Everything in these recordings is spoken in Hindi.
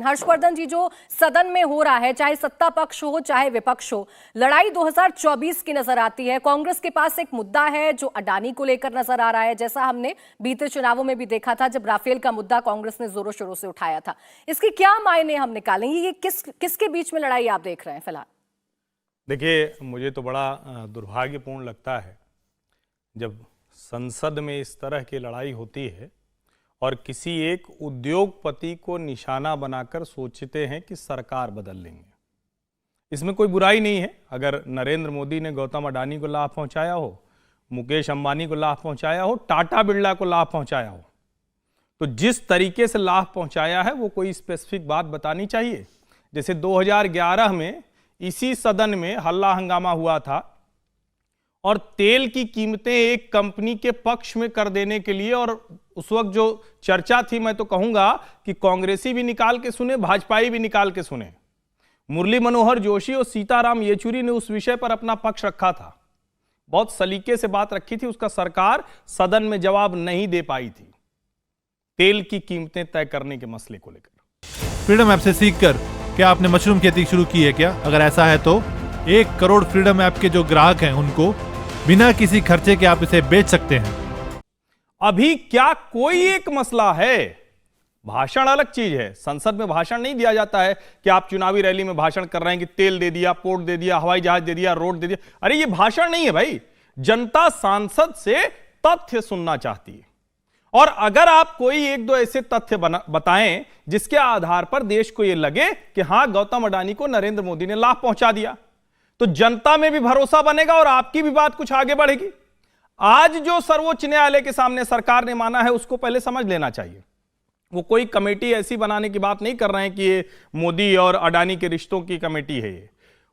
हर्षवर्धन जी, जो सदन में हो रहा है, चाहे सत्ता पक्ष हो चाहे विपक्ष हो, लड़ाई 2024 की नजर आती है। कांग्रेस के पास एक मुद्दा है जो अडानी को लेकर नजर आ रहा है, जैसा हमने बीते चुनावों में भी देखा था जब राफेल का मुद्दा कांग्रेस ने जोरों शोरों से उठाया था। इसके क्या मायने हम निकालेंगे? ये किसके बीच में लड़ाई आप देख रहे हैं फिलहाल? देखिए, मुझे तो बड़ा दुर्भाग्यपूर्ण लगता है जब संसद में इस तरह की लड़ाई होती है और किसी एक उद्योगपति को निशाना बनाकर सोचते हैं कि सरकार बदल लेंगे। इसमें कोई बुराई नहीं है। अगर नरेंद्र मोदी ने गौतम अडानी को लाभ पहुंचाया हो, मुकेश अंबानी को लाभ पहुंचाया हो, टाटा बिरला को लाभ पहुंचाया हो, तो जिस तरीके से लाभ पहुंचाया है वो कोई स्पेसिफिक बात बतानी चाहिए। जैसे 2011 में इसी सदन में हल्ला हंगामा हुआ था और तेल की कीमतें एक कंपनी के पक्ष में कर देने के लिए, और उस वक्त जो चर्चा थी, मैं तो कहूंगा कि कांग्रेसी भी निकाल के सुने, भाजपाई भी निकाल के सुने। मुरली मनोहर जोशी और सीताराम येचुरी ने उस विषय पर अपना पक्ष रखा था, बहुत सलीके से बात रखी थी। उसका सरकार सदन में जवाब नहीं दे पाई थी तेल की कीमतें तय करने के मसले को लेकर। फ्रीडम ऐप से सीखकर क्या आपने मशरूम खेती शुरू की है क्या? अगर ऐसा है तो 1 करोड़ फ्रीडम ऐप के जो ग्राहक हैं उनको बिना किसी खर्चे के आप इसे बेच सकते हैं। अभी क्या कोई एक मसला है? भाषण अलग चीज है। संसद में भाषण नहीं दिया जाता है कि आप चुनावी रैली में भाषण कर रहे हैं कि तेल दे दिया, पोर्ट दे दिया, हवाई जहाज दे दिया, रोड दे दिया। अरे ये भाषण नहीं है भाई। जनता सांसद से तथ्य सुनना चाहती है, और अगर आप कोई एक दो ऐसे तथ्य बताएं जिसके आधार पर देश को यह लगे कि हां, गौतम अडानी को नरेंद्र मोदी ने लाभ पहुंचा दिया, तो जनता में भी भरोसा बनेगा और आपकी भी बात कुछ आगे बढ़ेगी। आज जो सर्वोच्च न्यायालय के सामने सरकार ने माना है उसको पहले समझ लेना चाहिए। वो कोई कमेटी ऐसी बनाने की बात नहीं कर रहे हैं कि ये मोदी और अडानी के रिश्तों की कमेटी है। ये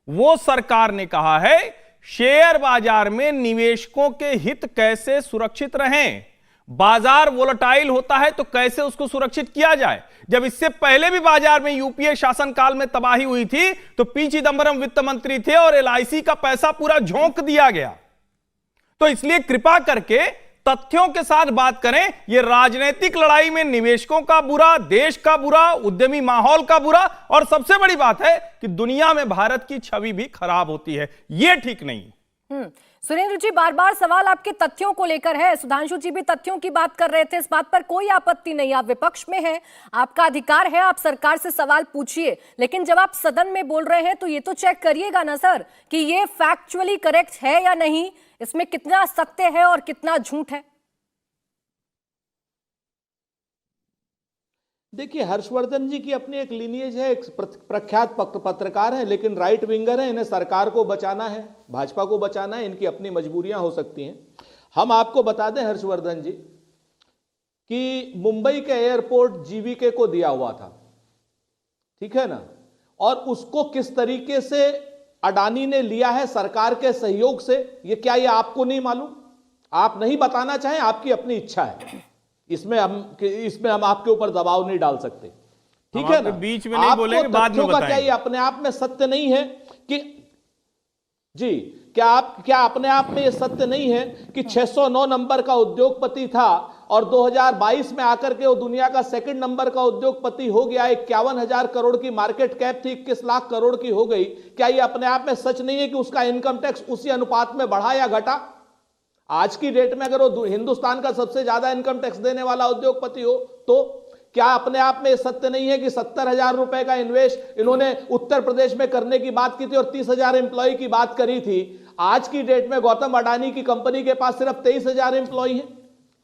वो सरकार ने कहा है शेयर बाजार में निवेशकों के हित कैसे सुरक्षित रहें, बाजार वोलेटाइल होता है तो कैसे उसको सुरक्षित किया जाए। जब इससे पहले भी बाजार में यूपीए शासनकाल में तबाही हुई थी तो पी चिदंबरम वित्त मंत्री थे और एलआईसी का पैसा पूरा झोंक दिया गया। तो इसलिए कृपा करके तथ्यों के साथ बात करें। यह राजनीतिक लड़ाई में निवेशकों का बुरा, देश का बुरा, उद्यमी माहौल का बुरा, और सबसे बड़ी बात है कि दुनिया में भारत की छवि भी खराब होती है। यह ठीक नहीं। सुरेंद्र जी, बार बार सवाल आपके तथ्यों को लेकर है। सुधांशु जी भी तथ्यों की बात कर रहे थे, इस बात पर कोई आपत्ति नहीं। आप विपक्ष में हैं, आपका अधिकार है, आप सरकार से सवाल पूछिए, लेकिन जब आप सदन में बोल रहे हैं तो ये तो चेक करिएगा ना सर कि ये फैक्चुअली करेक्ट है या नहीं, इसमें कितना सत्य है और कितना झूठ है। देखिए, हर्षवर्धन जी की अपनी एक लीनिएज है, एक प्रख्यात पत्रकार है, लेकिन राइट विंगर है। इन्हें सरकार को बचाना है, भाजपा को बचाना है, इनकी अपनी मजबूरियां हो सकती हैं। हम आपको बता दें हर्षवर्धन जी कि मुंबई के एयरपोर्ट जीवीके को दिया हुआ था, ठीक है ना, और उसको किस तरीके से अडानी ने लिया है सरकार के सहयोग से, ये आपको नहीं मालूम? आप नहीं बताना चाहें, आपकी अपनी इच्छा है। इसमें हम आपके ऊपर दबाव नहीं डाल सकते, ठीक है ना। बीच में नहीं बोलेंगे, बाद में बताएंगे। क्या ये अपने आप में सत्य नहीं है कि जी, क्या अपने आप में ये सत्य नहीं है कि 609 नंबर का उद्योगपति था और 2022 में आकर के वो दुनिया का सेकंड नंबर का उद्योगपति हो गया। 51,000 करोड़ की मार्केट कैप थी, 21 लाख करोड़ की हो गई। क्या ये अपने आप में सच नहीं है कि उसका इनकम टैक्स उसी अनुपात में बढ़ा या घटा? आज की डेट में अगर वो हिंदुस्तान का सबसे ज्यादा इनकम टैक्स देने वाला उद्योगपति हो, तो क्या अपने आप में सत्य नहीं है कि 70,000 रुपए का इन्वेस्ट इन्होंने उत्तर प्रदेश में करने की बात की थी और 30,000 एम्प्लॉय की बात करी थी? आज की डेट में गौतम अडानी की कंपनी के पास सिर्फ 23,000 एम्प्लॉय हैं।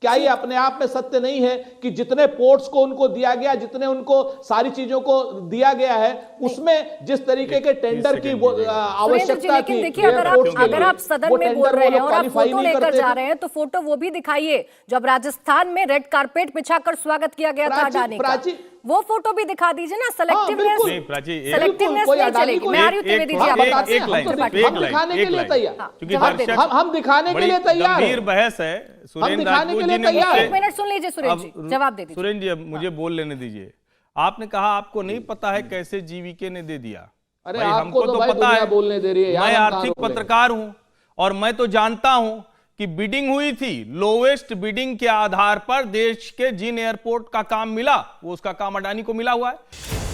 क्या ये अपने आप में सत्य नहीं है कि जितने पोर्ट्स को उनको दिया गया, जितने उनको सारी चीजों को दिया गया है, उसमें जिस तरीके के टेंडर की आवश्यकता थी? देखिए, अगर आप सदन में बोल रहे हैं और आप फोटो लेकर जा रहे हैं तो फोटो वो भी दिखाइए। जब राजस्थान में रेड कारपेट बिछाकर स्वागत किया गया था अडानी का, वो फोटो भी दिखा दीजिए ना। सेलेक्टिवनेस नहीं चलेगी। मैं आ रही हूँ त्रिवेदी जी, आप हम दिखाने के लिए तैयार, हम दिखाने के लिए तैयार। गंभीर बहस है। सुरेंद्र राजपूत जी ने एक मिनट सुन लीजिए सुरेंद्र जी, जवाब दे दीजिए। सुरेंद्र जी, अब मुझे बोल लेने दीजिए। आपने कहा आपको नहीं पता है कैसे जीवीके ने दे दिया। अरे हमको तो पता है, बोलने दे रही है। मैं आर्थिक पत्रकार हूं और मैं तो जानता हूं कि बिडिंग हुई थी, लोवेस्ट बिडिंग के आधार पर देश के जिन एयरपोर्ट का काम मिला वो उसका काम अडानी को मिला हुआ है।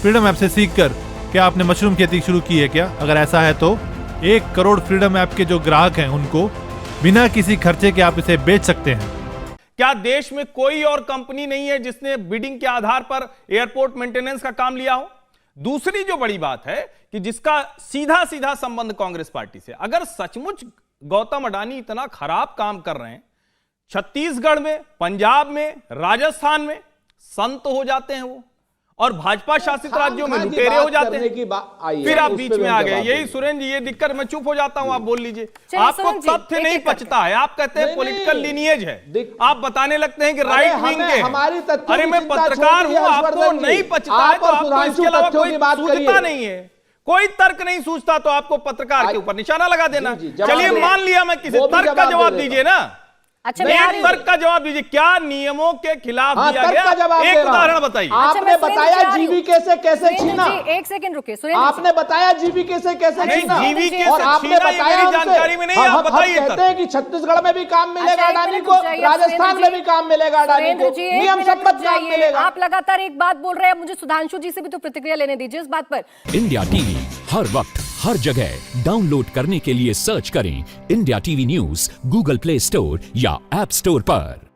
फ्रीडम ऐप से सीखकर क्या आपने मशरूम खेती शुरू की है क्या? अगर ऐसा है तो 1 करोड़ फ्रीडम ऐप के जो ग्राहक हैं उनको बिना किसी खर्चे के आप इसे बेच सकते हैं। क्या देश में कोई और कंपनी नहीं है जिसने बिडिंग के आधार पर एयरपोर्ट मेंटेनेंस का काम लिया हो? दूसरी जो बड़ी बात है कि जिसका सीधा सीधा संबंध कांग्रेस पार्टी से, अगर सचमुच गौतम अडानी इतना खराब काम कर रहे हैं, छत्तीसगढ़ में, पंजाब में, राजस्थान में संत हो जाते हैं वो, और भाजपा शासित राज्यों में लुटेरे हो जाते हैं, फिर आप बीच में आ गए। यही सुरेंद्र जी, ये दिक्कत, मैं चुप हो जाता हूं, आप बोल लीजिए। आपको तथ्य नहीं पचता है, आप कहते हैं पॉलिटिकल लीनिएज है, आप बताने लगते हैं कि राइट विंग के। अरे मैं पत्रकार हूं, आपको नहीं पचता है तो आपको इसके अलावा कोई सूझता नहीं है, कोई तर्क नहीं सूझता तो आपको पत्रकार के ऊपर निशाना लगा देना। चलिए मान लिया, मैं किसी तर्क का जवाब दीजिए ना। अच्छा, तर्क का जवाब दीजिए, क्या नियमों के खिलाफ दिया गया? एक उदाहरण बताइए। आपने बताया जीवीके से कैसे छीना। एक सेकंड रुकिए सुरेंद्र, आपने बताया जीवीके से कैसे छीना, जीवीके और से आपने छीना ये बताया मेरी जानकारी में नहीं, हम आप बताइए। कहते हैं कि छत्तीसगढ़ में भी काम मिलेगा अच्छा, अडानी एक को, मिनट रुक जाइए, राजस्थान में भी काम मिलेगा अडानी को, सुरेंद्र जी, एक नियम मिनट सम्मत रुक काम जाइए। मिलेगा। आप लगातार एक बात बोल रहे हैं, मुझे सुधांशु जी से भी तो प्रतिक्रिया लेने दीजिए इस बात पर। इंडिया टीवी हर वक्त हर जगह डाउनलोड करने के लिए सर्च करें India TV news Google play store या ऐप स्टोर पर।